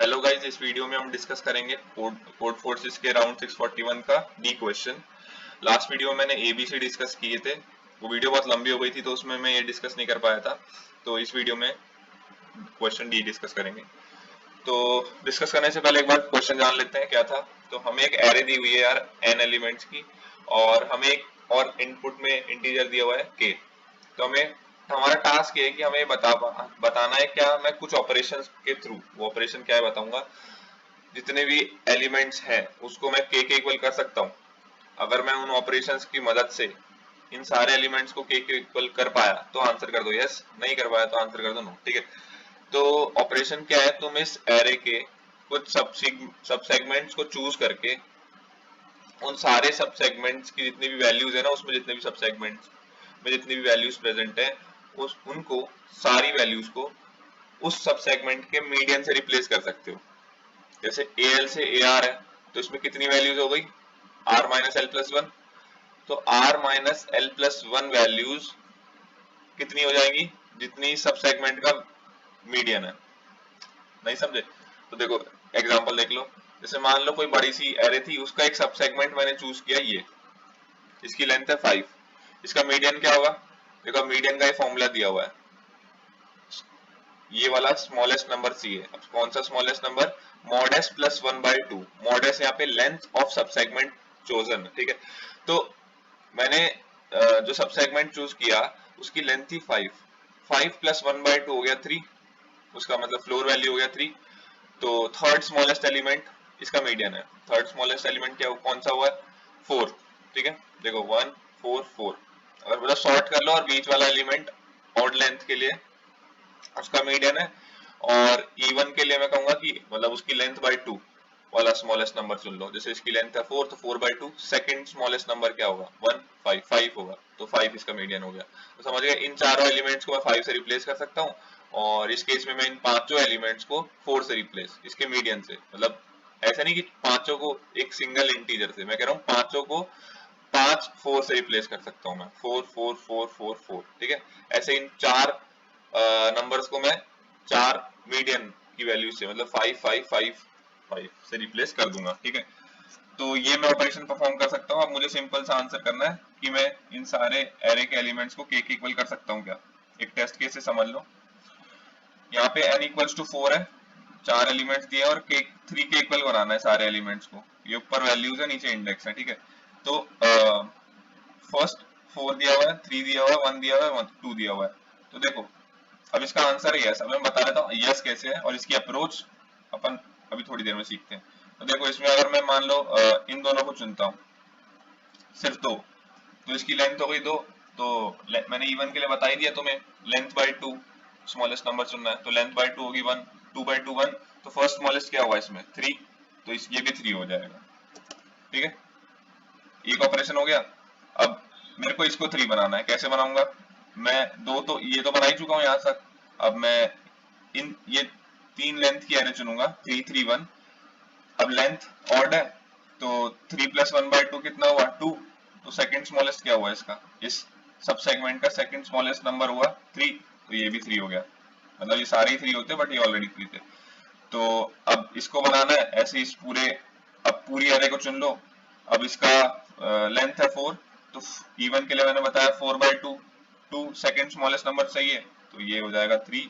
Hello guys, इस video में हम डिस्कस करेंगे कोड फोर्सेस के राउंड 641 का डी क्वेश्चन। लास्ट वीडियो में मैंने एबीसी डिस्कस किए थे। वो वीडियो बहुत लंबी हो गई थी तो उसमें मैं ये डिस्कस नहीं कर पाया था। तो इस वीडियो में क्वेश्चन डी डिस्कस करेंगे। तो डिस्कस करने से पहले एक बार क्वेश्चन जान लेते हैं क्या था। तो हमें एक एरे दी हुई है यार एन एलिमेंट्स की, और हमें एक और इनपुट में इंटीजर दिया हुआ है के। तो हमें हमारा टास्क ये है कि हमें बताना है क्या, मैं कुछ ऑपरेशंस के थ्रू, वो ऑपरेशन क्या है बताऊंगा, जितने भी एलिमेंट्स हैं उसको मैं के इक्वल कर सकता हूँ। अगर मैं उन ऑपरेशंस की मदद से इन सारे एलिमेंट्स को के इक्वल कर पाया तो आंसर कर दो यस, नहीं कर पाया तो आंसर कर दो नो। ठीक है, तो ऑपरेशन क्या है, तुम इस एरे के कुछ सब सेगमेंट्स को चूज करके उन सारे सब सेगमेंट्स की जितनी भी वैल्यूज है ना, उसमें जितने भी सब सेगमेंट्स में जितनी भी वैल्यूज प्रेजेंट है, उस उनको सारी वैल्यूज को उस सब सेगमेंट के मीडियन से रिप्लेस कर सकते हो। जैसे ए एल से ए आर है, तो इसमें कितनी वैल्यूज हो गई, R minus L plus one. तो R minus L plus one values कितनी हो जाएंगी, जितनी सब सेगमेंट का मीडियन है। नहीं समझे? तो देखो एग्जांपल देख लो। जैसे मान लो कोई बड़ी सी एरे थी, उसका एक सब सेगमेंट मैंने चूज किया, ये इसकी लेंथ है 5, इसका मीडियन क्या होगा। देखो मीडियन का ये फॉर्मूला दिया हुआ है, ये वाला स्मॉलेस्ट नंबर सी है। अब कौन सा smallest number, mod S plus 1/2। Mod S यहाँ पे लेंथ ऑफ सब सेगमेंट चोजन, ठीक है। तो मैंने जो सब सेगमेंट चूज किया उसकी लेंथ थी 5, 5 प्लस 1/2 हो गया 3, उसका मतलब फ्लोर वैल्यू हो गया 3। तो थर्ड स्मॉलेस्ट एलिमेंट इसका मीडियन है। थर्ड स्मॉलेस्ट एलिमेंट क्या कौन सा हुआ है, 4। ठीक है, देखो 1 4 4। अगर मतलब शॉर्ट कर लो और बीच वाला एलिमेंट ऑड लेंथ के लिए उसका मीडियन है, और इवन के लिए मैं कहूंगा कि मतलब उसकी लेंथ बाय 2 वाला स्मॉलेस्ट नंबर चुन लो। जैसे इसकी लेंथ है 4, तो 4/2। सेकंड स्मॉलेस्ट नंबर क्या होगा, 1 5 5 होगा, तो 5 इसका मीडियन हो गया। तो समझ गए, इन चारों एलिमेंट्स को मैं 5 से रिप्लेस कर सकता हूँ, और इस केस में मैं इन पांचों एलिमेंट्स को 4 से रिप्लेस, इसके मीडियन से। मतलब ऐसा नहीं कि पांचों को एक सिंगल इंटीजर से, मैं कह रहा हूँ पांचों को 5 4 से रिप्लेस कर सकता हूँ मैं, 4 4 4 4 4। ठीक है, ऐसे इन चार नंबर्स को मैं चार मीडियन की वैल्यू से, मतलब 5 5 5 5 से रिप्लेस कर दूंगा। ठीक है, तो ये मैं ऑपरेशन परफॉर्म कर सकता हूँ। अब मुझे सिंपल सा आंसर करना है कि मैं इन सारे एरे के एलिमेंट्स को के इक्वल कर सकता हूँ क्या। एक टेस्ट केस से समझ लो। यहाँ पे n इक्वल्स टू 4 है, चार एलिमेंट्स दिए और के 3 के इक्वल बनाना है सारे एलिमेंट्स को। ये ऊपर वैल्यूज है, नीचे इंडेक्स है। ठीक है, तो फर्स्ट 4 दिया हुआ है, 3 दिया हुआ है, 1 दिया हुआ है, 2 दिया हुआ है। तो देखो अब इसका आंसर है यस। अब मैं बता देता हूँ यस कैसे है, और इसकी अप्रोच अपन अभी थोड़ी देर में सीखते हैं। तो देखो इसमें अगर मैं मान लो इन दोनों को चुनता हूँ, सिर्फ दो, तो इसकी लेंथ हो गई 2। तो मैंने इवन के लिए बता ही दिया तुम्हें, लेंथ बाय 2, स्मॉलेस्ट नंबर चुनना है, तो लेंथ बाय 2 होगी 1, 2/2 1। तो फर्स्ट स्मॉलेस्ट क्या हुआ इसमें 3, तो ये भी 3 हो जाएगा। ठीक है, एक ऑपरेशन हो गया। अब मेरे को इसको 3 बनाना है, कैसे बनाऊंगा, मैं दो तो ये तो बना ही चुका हूँ यहाँ तक। अब मैं इन ये 3 लेंथ की एरे चुनूंगा, 3 3 1। अब लेंथ ऑड है, तो 3 प्लस 1/2 कितना हुआ 2। तो सेकंड स्मॉलेस्ट क्या हुआ इसका, इस सब सेगमेंट का सेकंड स्मॉलेस्ट नंबर हुआ 3, तो ये भी 3 हो गया। मतलब ये सारे ही 3 होते बट ये ऑलरेडी 3 थे। तो अब इसको बनाना है ऐसे इस पूरे, अब पूरी एरे को चुन लो। अब इसका लेंथ है 4, तो इवन के लिए मैंने बताया 4/2, 2 सेकंड स्मॉलेस्ट नंबर सही है, तो ये हो जाएगा 3।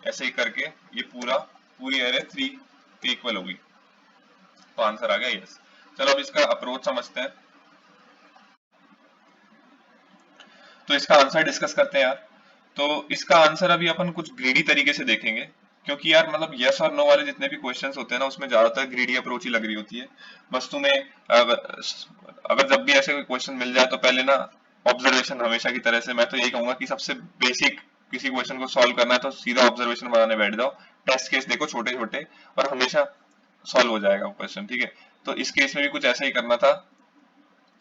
ऐसे ही करके ये पूरी एरे 3 के इक्वल होगी, तो आंसर आ गया यस। चलो अब इसका अप्रोच समझते हैं। तो इसका आंसर डिस्कस करते हैं यार। तो इसका आंसर अभी अपन कुछ ग्रीडी तरीके से देखेंगे, क्योंकि यार मतलब यस और नो वाले जितने भी क्वेश्चंस होते हैं ना, उसमें ज्यादातर ग्रीडी अप्रोच ही लग रही होती है। बस तुम्हें अगर जब भी ऐसे कोई क्वेश्चन मिल जाए तो पहले ना ऑब्जर्वेशन, हमेशा की तरह से मैं तो यही कहूंगा कि सबसे बेसिक किसी क्वेश्चन को सॉल्व करना है तो सीधा ऑब्जर्वेशन बनाने बैठ जाओ। टेस्ट केस देखो छोटे छोटे, और हमेशा सॉल्व हो जाएगा क्वेश्चन। ठीक है, तो इस केस में भी कुछ ऐसा ही करना था,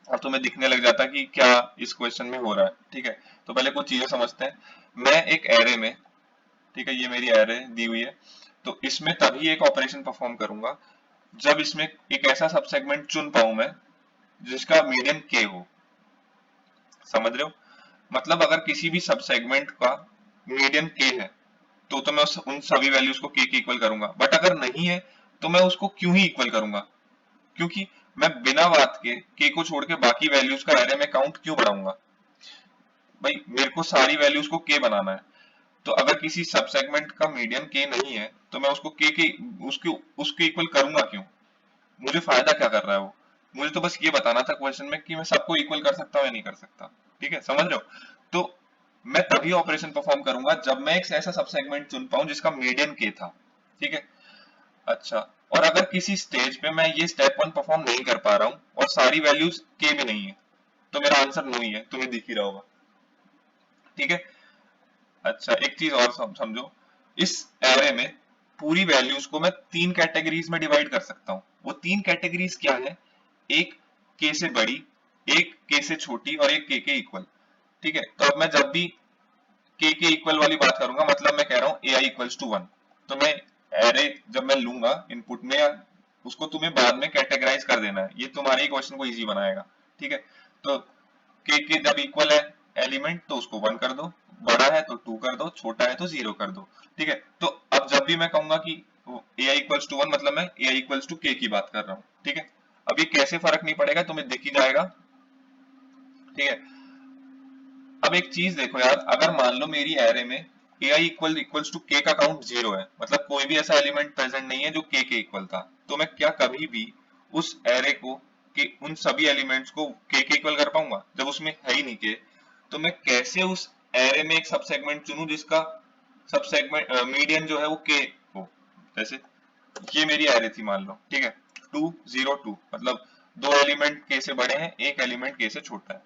और तुम्हें दिखने लग जाता कि क्या इस क्वेश्चन में हो रहा है। ठीक है, तो पहले कुछ चीजें समझते हैं। मैं एक एरे में, ठीक है ये मेरी एरे दी हुई है, तो इसमें तभी एक ऑपरेशन परफॉर्म करूंगा जब इसमें एक ऐसा सब सेगमेंट चुन पाऊं मैं जिसका मीडियन के हो। समझ रहे हो, मतलब अगर किसी भी सब सेगमेंट का मीडियन के है, तो मैं उन सभी वैल्यूज को के इक्वल करूंगा, बट अगर नहीं है तो मैं उसको क्यों ही इक्वल करूंगा, क्योंकि मैं बिना बात के को छोड़ के बाकी वैल्यूज का एरे में काउंट क्यों बढ़ाऊंगा। भाई मेरे को सारी वैल्यूज को के बनाना है, तो अगर किसी सब सेगमेंट का मीडियन के नहीं है तो मैं उसको के उसके उसके इक्वल करूंगा क्यों, मुझे फायदा क्या कर रहा है वो। मुझे तो बस ये बताना था क्वेश्चन में कि मैं सबको इक्वल कर सकता हूँ या नहीं कर सकता। ठीक है, समझ रहे हो। तो मैं तभी ऑपरेशन परफॉर्म करूंगा जब मैं एक ऐसा सब सेगमेंट चुन पाऊं जिसका मीडियन के था। ठीक है, अच्छा, और अगर किसी स्टेज पे मैं ये स्टेप वन परफॉर्म नहीं कर पा रहा हूँ और सारी वैल्यूज के भी नहीं है, तो मेरा आंसर नो ही है, तुम्हें दिख ही रहा होगा। ठीक है, अच्छा एक चीज और समझो, इस एरे में पूरी वैल्यूज को मैं तीन कैटेगरीज में डिवाइड कर सकता हूँ। वो तीन कैटेगरीज क्या है, एक के से बड़ी, एक के से छोटी और एक के इक्वल। ठीक है, तो अब मैं जब भी के इक्वल वाली बात करूंगा, मतलब मैं कह रहा हूँ ए आई इक्वल्स टू वन, तो मैं एरे जब मैं लूंगा इनपुट में, उसको तुम्हें बाद में कैटेगराइज कर देना है, ये तुम्हारे ही क्वेश्चन को इजी बनाएगा। ठीक है, तो के जब इक्वल है एलिमेंट तो उसको वन कर दो, बड़ा है तो टू कर दो, छोटा है तो जीरो कर दो। ठीक है, तो अब जब भी मैं कहूंगा कि ए आई इक्वल्स टू वन, मतलब मैं ए आई इक्वल्स टू के की बात कर रहा हूँ। ठीक है, अब ये कैसे फर्क नहीं पड़ेगा तुम्हें दिख ही जाएगा। ठीक है, अब एक चीज देखो यार, अगर मान लो मेरी एरे में ए आई इक्वल्स टू के का काउंट जीरो है, मतलब कोई भी ऐसा एलिमेंट प्रेजेंट नहीं है जो के इक्वल था, तो मैं क्या कभी भी उस एरे को के उन सभी एलिमेंट्स को के इक्वल कर पाऊंगा जब उसमें है ही नहीं के। तो मैं कैसे उस एरे में एक सब सेगमेंट चुनूं जिसका सब सेगमेंट मीडियन जो है वो के हो। जैसे ये मेरी एरे थी मान लो, ठीक है, 2 0 2, मतलब दो एलिमेंट के से बड़े हैं, एक एलिमेंट के से छोटा है।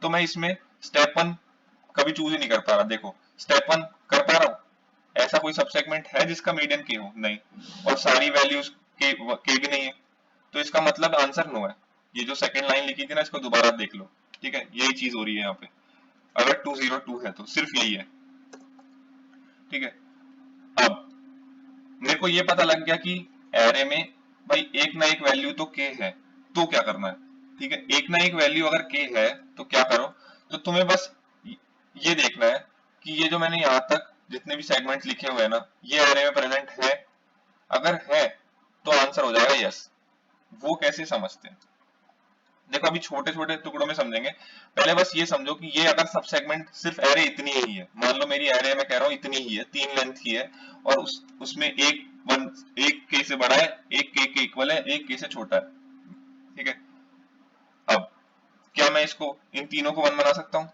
तो मैं इसमें स्टेप वन कभी चूज ही नहीं कर पा रहा। देखो स्टेप वन कर पा रहा हूँ, ऐसा कोई सब सेगमेंट है जिसका मीडियन के हो, नहीं, और सारी वैल्यूज के भी नहीं है, तो इसका मतलब आंसर नो है। ये जो सेकंड लाइन लिखी थी ना, इसको दोबारा देख लो। ठीक है, यही चीज हो रही है यहाँ पे, अगर 2 0 2 है तो सिर्फ यही है। ठीक है, अब मेरे को ये पता लग गया कि एरे में भाई एक ना एक वैल्यू तो के है, तो क्या करना है। ठीक है, एक ना एक वैल्यू अगर के है तो क्या करो, तो तुम्हें बस ये देखना है कि ये जो मैंने यहाँ तक जितने भी सेगमेंट लिखे हुए हैं ना, ये एरे में प्रेजेंट है। अगर है तो आंसर हो जाएगा यस। वो कैसे समझते हैं, देखो अभी छोटे छोटे टुकड़ों में समझेंगे। पहले बस ये समझो कि ये अगर सब सेगमेंट सिर्फ एरे इतनी ही है, मान लो मेरी एरे मैं कह रहा हूँ इतनी ही है, 3 लेंथ की है, और उसमें एक के से बड़ा है, एक के इक्वल है, एक के से छोटा है। ठीक है, अब क्या मैं इसको इन तीनों को वन बना सकता हूँ?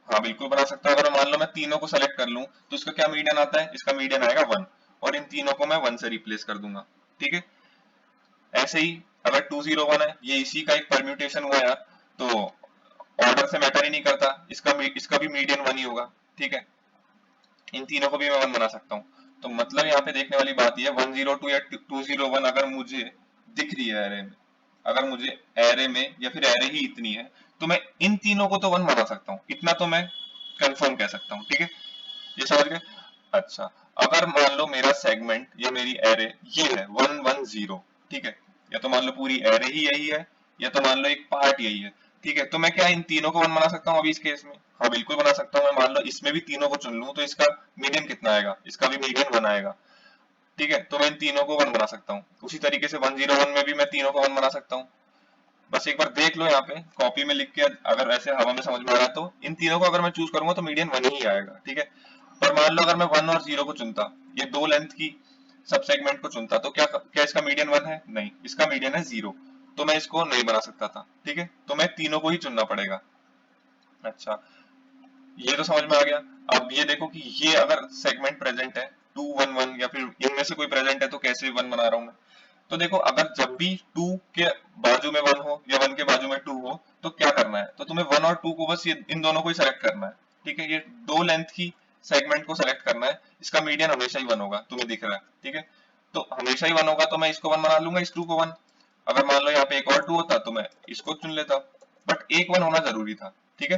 हाँ बिल्कुल बना सकता हूँ। अगर मान लो मैं तीनों को सेलेक्ट कर लूं तो इसका क्या मीडियन आता है, इसका मीडियन आएगा वन, और इन तीनों को मैं वन से रिप्लेस कर दूंगा। ठीक है, ऐसे ही अगर 2 0 1 है, ये इसी का एक परम्यूटेशन हुआ यार, तो ऑर्डर से मैटर ही नहीं करता, इसका भी मीडियन वन ही होगा। ठीक है, इन तीनों को भी मैं वन बना सकता हूँ। तो मतलब यहाँ पे देखने वाली बात यह 1 0 2 या 2 0 1 अगर मुझे दिख रही है एरे में, अगर मुझे एरे में या फिर एरे ही इतनी है, तो मैं इन तीनों को तो वन बना सकता हूँ, इतना तो मैं कंफर्म कह सकता हूँ। ठीक है, ये समझ गए। अच्छा, अगर मान लो मेरा सेगमेंट या मेरी एरे ये है 1 1 0, ठीक है, या तो मान लो पूरी एरे ही यही है, या तो मान लो एक पार्ट यही है। ठीक है, तो मैं क्या इन तीनों को वन बना सकता हूँ अभी इस केस में? हाँ बिल्कुल बना सकता हूँ। मैं मान लो इसमें भी तीनों को चुन लूं तो इसका मीडियन कितना आएगा, इसका भी मीडियन वन आएगा। ठीक है, तो मैं इन तीनों को वन बना सकता हूँ। उसी तरीके से 1 0 1 में भी मैं तीनों को वन बना सकता हूँ। बस एक बार देख लो यहाँ पे कॉपी में लिख के, अगर ऐसे हवा में समझ में आ रहा है तो इन तीनों को अगर मैं चूज करूंगा तो मीडियन वन ही आएगा। ठीक है, पर मान लो अगर मैं वन और जीरो को चुनता, ये दो लेंथ की सब सेगमेंट को चुनता, तो क्या क्या इसका मीडियन वन है? नहीं, इसका मीडियन है जीरो, तो मैं इसको नहीं बना सकता था। ठीक है, तो मैं तीनों को ही चुनना पड़ेगा। अच्छा, ये तो समझ में आ गया। अब ये देखो कि ये अगर सेगमेंट प्रेजेंट है 2 1 1, या फिर इनमें से कोई प्रेजेंट है तो कैसे वन बना रहा हूं मैं। तो देखो अगर जब भी टू के बाजू में वन हो या वन के बाजू में टू हो तो क्या करना है, तो तुम्हें वन और टू को बस ये इन दोनों को ही सेलेक्ट करना है। ठीक है, ये दो लेंथ की सेगमेंट को सेलेक्ट करना है, इसका मीडियन हमेशा ही वन होगा, तुम्हें दिख रहा है। ठीक है, तो हमेशा ही वन होगा, तो मैं इसको वन बना लूंगा, इस टू को वन। अगर मान लो यहाँ पे एक और टू होता तो मैं इसको चुन लेता, बट एक वन होना जरूरी था। ठीक है,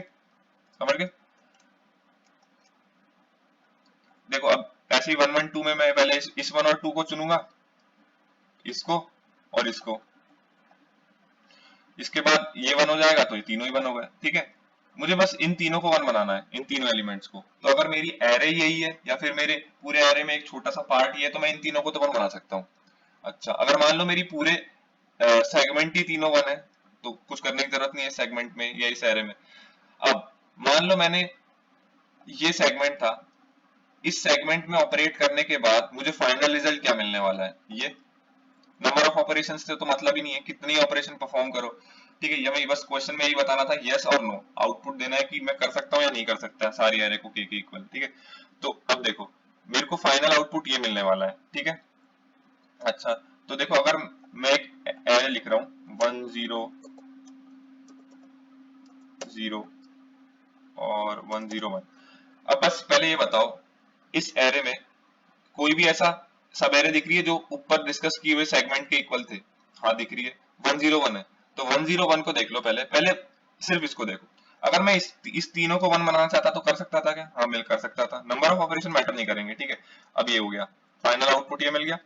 समझ गए। देखो अब ऐसे ही 1 1 2 में मैं पहले इस वन और टू को चुनूंगा, इसको और इसको, इसके बाद ये वन हो जाएगा तो ये तीनों ही वन हो गए। ठीक है, मुझे बस इन तीनों को वन बनाना है, इन तीनों एलिमेंट्स को। तो अगर मेरी एरे यही है या फिर मेरे पूरे एरे में एक छोटा सा पार्ट ही है तो मैं इन तीनों को तो वन बना सकता हूँ। अच्छा, अगर मान लो मेरी पूरे सेगमेंट ही तीनों वन है तो कुछ करने की जरूरत नहीं है सेगमेंट में या इस एरे में। अब मान लो मैंने ये सेगमेंट था, इस सेगमेंट में ऑपरेट करने के बाद मुझे फाइनल रिजल्ट क्या मिलने वाला है, ये नंबर ऑफ ऑपरेशन से तो मतलब ही नहीं है, कितनी ऑपरेशन परफॉर्म करो। ठीक है, ये मैं बस क्वेश्चन में यही बताना था, यस और नो आउटपुट देना है कि मैं कर सकता हूँ या नहीं कर सकता सारी एरे को के इक्वल। ठीक है, तो अब देखो मेरे को फाइनल आउटपुट ये मिलने वाला है। ठीक है, अच्छा तो देखो अगर मैं एक एरे लिख रहा हूँ 1 0 0 और 1 0 1। अब बस पहले ये बताओ इस एरे में कोई भी ऐसा सब एरे दिख रही है जो ऊपर डिस्कस किए हुए सेगमेंट के इक्वल थे? हाँ दिख रही है, 101 है। तो 101 को देख लो, पहले पहले सिर्फ इसको देखो। अगर मैं इस तीनों को वन बनाना चाहता तो कर सकता था क्या? हाँ मिल कर सकता था, नंबर ऑफ ऑपरेशन मैटर नहीं करेंगे। ठीक है, अब ये हो गया, फाइनल आउटपुट ये मिल गया।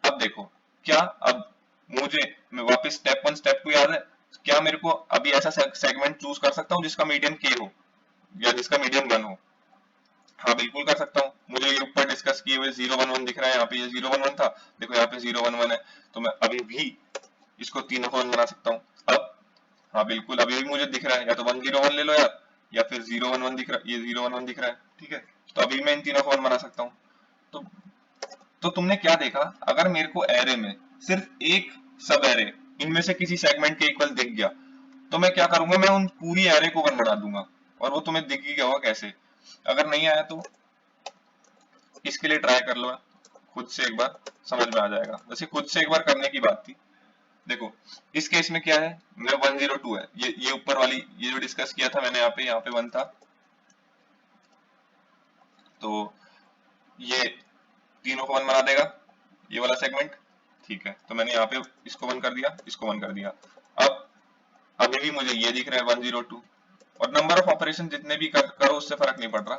अब देखो क्या, अब मुझे मैं वापस स्टेप 1 स्टेप 2 याद है क्या? मेरे को अभी ऐसा सेगमेंट चूज कर सकता हूँ जिसका मीडियन के हो या जिसका मीडियन 1 हो? हाँ बिल्कुल कर सकता हूँ। मुझे ये ऊपर डिस्कस किए हुए 011 दिख रहा है, यहाँ पे ये 011 था, देखो यहाँ पे 011 है, तो मैं अभी भी इसको तीनों को वन बना सकता हूँ। अब हाँ बिल्कुल अभी भी मुझे दिख रहा है, या तो 101 ले लो यार, या फिर 011 दिख रहा है, ये 011 दिख रहा है। ठीक है, तो अभी मैं इन तीनों को वन बना सकता हूँ। तो तुमने क्या देखा, अगर मेरे को एरे में सिर्फ एक सब एरे इनमें से किसी सेगमेंट के इक्वल दिख गया तो मैं क्या करूंगा, मैं उन पूरी एरे को वन बना दूंगा। और वो तुम्हें दिख ही गया होगा कैसे। अगर नहीं आया तो इसके लिए ट्राई कर लो, खुद से एक बार समझ में आ जाएगा। वैसे खुद से एक बार करने की बात थी। देखो इस केस में क्या है, मैं 102 है, ये ऊपर वाली ये जो डिस्कस किया था मैंने यहाँ पे 1 था, तो ये तीनों को वन बना देगा ये वाला सेगमेंट। ठीक है, तो मैंने यहाँ पे इसको वन कर दिया, इसको वन कर दिया। अब अभी भी मुझे ये दिख रहा है 102, और नंबर ऑफ ऑपरेशन जितने भी करो उससे फर्क नहीं पड़ रहा,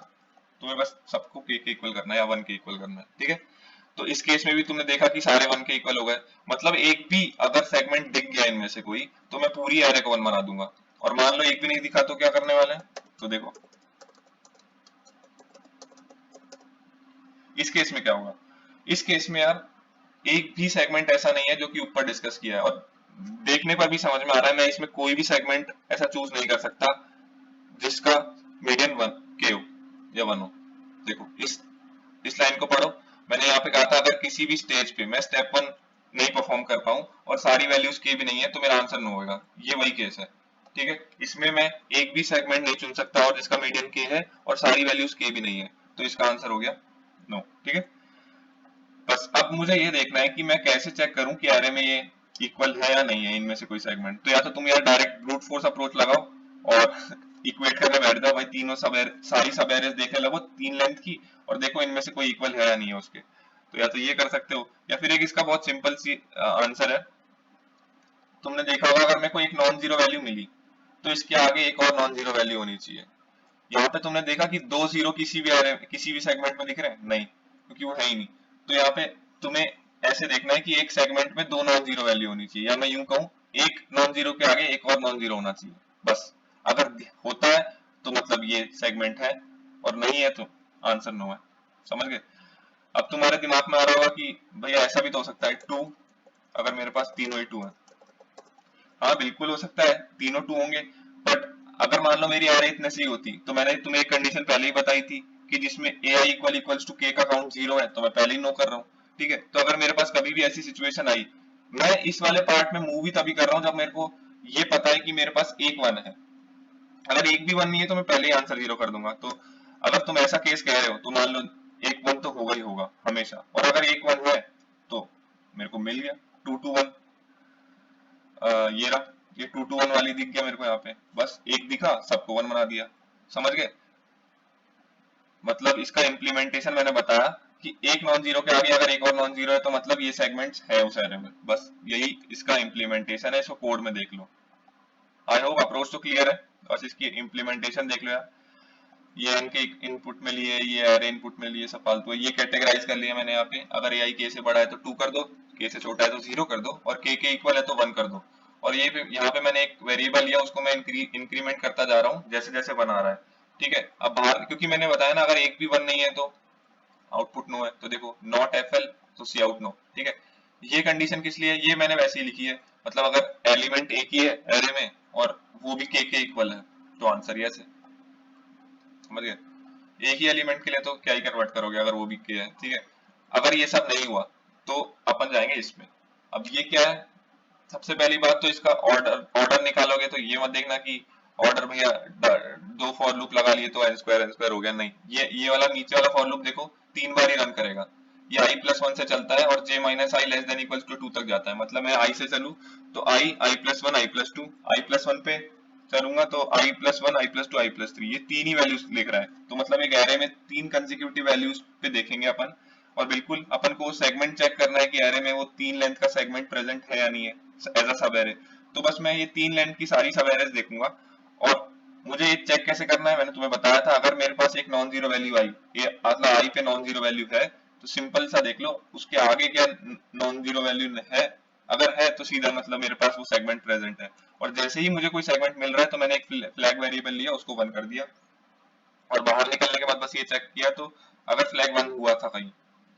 तुम्हें बस सबको के इक्वल करना है या 1 के इक्वल करना है। ठीक है, तो इस केस में भी तुमने देखा कि सारे 1 के इक्वल हो गए, मतलब एक भी अगर सेगमेंट दिख गया इनमें से कोई तो मैं पूरी एरे को 1 बना दूंगा। और मान लो एक भी नहीं दिखा तो क्या करने वाले हैं, तो देखो इस केस में क्या होगा। इस केस में यार एक भी सेगमेंट ऐसा नहीं है जो कि ऊपर डिस्कस किया है, और देखने पर भी समझ में आ रहा है मैं इसमें कोई भी सेगमेंट ऐसा चूज नहीं कर सकता जिसका मीडियन 1 के हो या 1 हो। देखो इस लाइन को पढ़ो, मैंने यहाँ पे कहा था अगर किसी भी स्टेज पे मैं स्टेप 1 नहीं परफॉर्म कर पाऊं और सारी वैल्यूज के भी नहीं है तो मेरा आंसर नो होगा, ये वही केस है। ठीक है, इसमें मैं एक भी सेगमेंट नहीं चुन सकता और जिसका मीडियन के है और सारी वैल्यूज के भी नहीं है, तो इसका आंसर हो गया नो। ठीक है, बस अब मुझे ये देखना है कि मैं कैसे चेक करूं कि एरे में ये इक्वल है या नहीं है इनमें से कोई सेगमेंट। तो या तो तुम यार डायरेक्ट ब्रूट फोर्स अप्रोच लगाओ और इक्वेट करने बैठ जाओ भाई, तीनों सारी सब एरेज देखने लगो 3 लेंथ की, और देखो इनमें से कोई इक्वल है या नहीं है उसके। तो या तो ये कर सकते हो, या फिर एक इसका बहुत सिंपल सी आंसर है। तुमने देखा होगा अगर मेरे को एक नॉन जीरो वैल्यू मिली तो इसके आगे एक और नॉन जीरो वैल्यू होनी चाहिए। यहाँ पे तुमने देखा कि 2 जीरो किसी भी सेगमेंट में दिख रहे हैं नहीं, क्योंकि वो है ही नहीं। तो यहाँ पे तुम्हें ऐसे देखना है कि एक सेगमेंट में 2 नॉन जीरो वैल्यू होनी चाहिए, या मैं यूं कहूँ एक नॉन जीरो के आगे एक और नॉन जीरो होना चाहिए बस। अगर होता है तो मतलब ये सेगमेंट है, और नहीं है तो आंसर नो है। समझ गए? अब तुम्हारे दिमाग में आ रहा होगा कि भैया ऐसा भी तो हो सकता है 2, अगर मेरे पास तीनों ही 2 है। हाँ बिल्कुल हो सकता है तीनों 2 होंगे, बट अगर मान लो मेरी एरे इतने सी होती तो मैंने तुम्हें एक कंडीशन पहले ही बताई थी कि जिसमें ए आई इक्वल्स टू के का काउंट 0 है, तो मैं पहले ही नो कर रहा हूँ। ठीक है, तो अगर मेरे पास कभी भी ऐसी सिचुएशन आई, मैं इस वाले पार्ट में मूव ही तभी कर रहा हूँ जब मेरे को ये पता है कि मेरे पास एक 1 है। अगर एक भी 1 नहीं है तो मैं पहले ही आंसर 0 कर दूंगा। तो अगर तुम ऐसा केस कह रहे हो तो मान लो एक 1 तो होगा ही होगा हमेशा, और अगर एक 1 है तो मेरे को मिल गया 2 to 1। ये रहा, ये 2 to 1 वाली दिख गया मेरे को, यहाँ पे बस एक दिखा सबको 1 बना दिया। समझ गए? मतलब इसका इम्प्लीमेंटेशन मैंने बताया कि एक नॉन जीरो के आगे अगर एक और नॉन जीरो है तो मतलब ये सेगमेंट्स है उस एरे में, बस यही इसका इम्प्लीमेंटेशन है। इसको कोड में देख लो। आई होप अप्रोच तो क्लियर है, बस इसकी इम्प्लीमेंटेशन देख लो यार। ये इनके इनपुट में लिए, ये एरे इनपुट में लिए, सब फालतू है। ये कैटेगराइज कर लिया मैंने यहाँ पे, अगर ए आई के से बड़ा है तो 2 कर दो, के से छोटा है तो 0 कर दो, और के इक्वल है तो 1 कर दो। और ये यहाँ पे मैंने एक वेरिएबल लिया, उसको मैं इंक्रीमेंट करता जा रहा हूँ जैसे जैसे बना रहा है, ठीक है। अब बाहर क्योंकि मैंने बताया ना अगर एक भी वन नहीं है तो आउटपुट नो है, तो देखो नॉट एफएल तो सी आउट नो, ठीक है। ये कंडीशन किस लिए है, ये मैंने वैसे ही लिखी है, मतलब अगर एलिमेंट एक ही है एरे में और वो भी के इक्वल है तो आंसर यस है, समझ गए। एक ही एलिमेंट के लिए तो क्या ही कन्वर्ट करोगे अगर वो भी के है, ठीक है। अगर ये सब नहीं हुआ तो अपन जाएंगे इसमें। अब ये क्या है, सबसे पहली बात तो इसका ऑर्डर ऑर्डर निकालोगे तो ये मत देखना कि ऑर्डर भैया दो फॉर लूप लगा लिए तो एन स्क्वायर हो गया, नहीं, ये वाला नीचे वाला फॉर लूप देखो 3 बार ही रन करेगा। ये i प्लस वन से चलता है और j minus I less than equal to 2 तक जाता है, मतलब मैं i से चलूं तो i plus one, i plus two, i plus one पे चलूंगा तो i plus one, i plus two, i plus three, ये तीन ही वैल्यूज लिख रहा है, तो मतलब एक एरे में तीन कंसेक्यूटिव वैल्यूज पे देखेंगे अपन। और बिल्कुल अपन को सेगमेंट चेक करना है कि एरे में वो तीन लेंथ का सेगमेंट प्रेजेंट है या नहीं है एज अ सब एरे। तो बस मैं ये तीन लेंथ की सारी सब एरेज देखूंगा। और मुझे ये चेक कैसे करना है, मैंने तुम्हें बताया था, अगर मेरे पास एक नॉन जीरो वैल्यू आई, ये मतलब आई पे नॉन जीरो वैल्यू है तो सिंपल सा देख लो उसके आगे क्या नॉन जीरो वैल्यू है, अगर है तो सीधा मतलब मेरे पास वो सेगमेंट प्रेजेंट है। और जैसे ही मुझे कोई सेगमेंट मिल रहा है तो मैंने एक फ्लैग वेरिएबल लिया, उसको वन कर दिया, और बाहर निकलने के बाद बस ये चेक किया, तो अगर फ्लैग वन हुआ था कहीं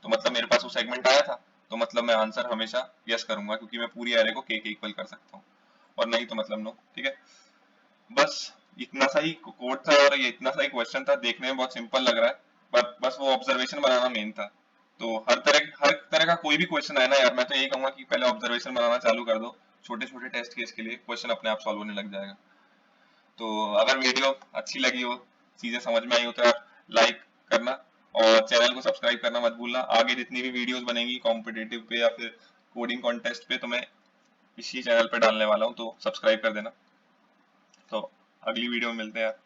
तो मतलब मेरे पास वो सेगमेंट आया था, तो मतलब मैं आंसर हमेशा यस करूंगा क्योंकि मैं पूरी एरे को के इक्वल कर सकता हूँ, और नहीं तो मतलब नो, ठीक है। बस इतना सा ही कोड था और ये इतना सा ही क्वेश्चन था, देखने में बहुत सिंपल लग रहा है पर बस वो ऑब्जर्वेशन बनाना मेन था। तो हर तरह का कोई भी क्वेश्चन आए ना यार, मैं तो यही कहूंगा कि पहले ऑब्जर्वेशन बनाना चालू कर दो, छोटे छोटे टेस्ट केस के लिए क्वेश्चन अपने आप सॉल्व होने लग जाएगा। तो अगर वीडियो अच्छी लगी हो, चीजें समझ में आई हो तो यार लाइक करना और चैनल को सब्सक्राइब करना मत भूलना। आगे जितनी भी वीडियोस बनेगी कॉम्पिटिटिव पे या फिर कोडिंग कॉन्टेस्ट पे तो मैं इसी चैनल पे डालने वाला हूँ, तो सब्सक्राइब कर देना। तो अगली वीडियो में मिलते हैं यार।